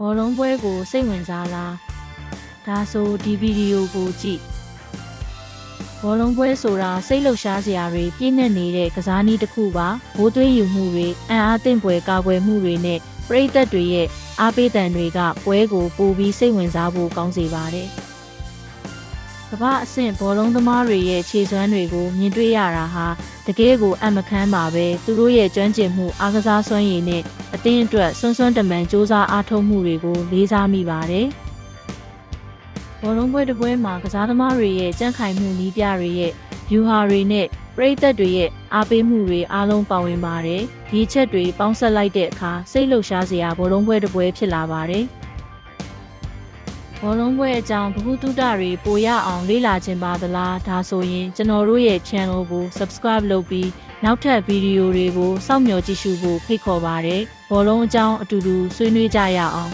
ဘောလုံးပွဲကိုစိတ်ဝင်စားလားဒါဆိုဒီဗီဒီယိုကိုကြည့်ဘောလုံးပွဲဆိုတာစိတ်လှုပ်ရှားစရာတွေပြည့်နှက်နေတဲ့ကစားနည်းတစ်ခုပါဘိုးသွေးယူမှုတွေအံ့အားသင့်ဖွယ်ကာကွယ်မှုတွေနဲ့ပရိသတ်တွေရဲ့အားပေးသံတွေကပွဲကိုပိုပြီးစိတ်ဝင်စားဖို့ကောင်းစေပါတယ်ကမ္ဘာအဆင့်ဘောလုံးသမားတွေရဲ့ခြေစွမ်းတွေကိုမြင်တွေ့ရတာဟာတကယ်ကိုအမခမ်းပါပဲသူတို့ရဲ့ကျွမ်းကျင်မှုအားကစားစွမ်းရည်နဲ့အသင်းအတွက်စွန်းစွန်းတမန်စ조사အားထုတ်မှုတွေကိုလေးစားမိပါတယ်ဘောလုံးပွဲတစ်ပွဲမှာကစားသမားတွေရဲ့ကြံ့ခိုင်မှုနည်းပြတွေရဲ့ဗျူဟာတွေနဲ့ပရိသတ်တွေရဲ့အားပေးမှုတွေအားလုံးပါဝင်ပါတယ်ဒီချက်တွေပေါင်းစပ်လိုက်တဲ့အခါစိတ်လှုပ်ရှားစရာဘောလုံးပွဲတစ်ပွဲဖြစ်လာပါတယ်ဘောလုံးပွဲအကြောင်းဗဟုသုတတွေပိုရအောင်လေ့လာခြင်းပါသလားဒါဆိုရင်ကျွန်တော်တို့ရဲ့ channel ကို subscribe လုပ်ပြီးနောက်ထပ်ဗီဒီယိုတွေကိုစောင့်မျှော်ကြည့်ရှုဖို့ဖိတ်ခေါ်ပါတယ်ဘောလုံးအကြောင်းအတူတူဆွေးနွေးကြရအောင်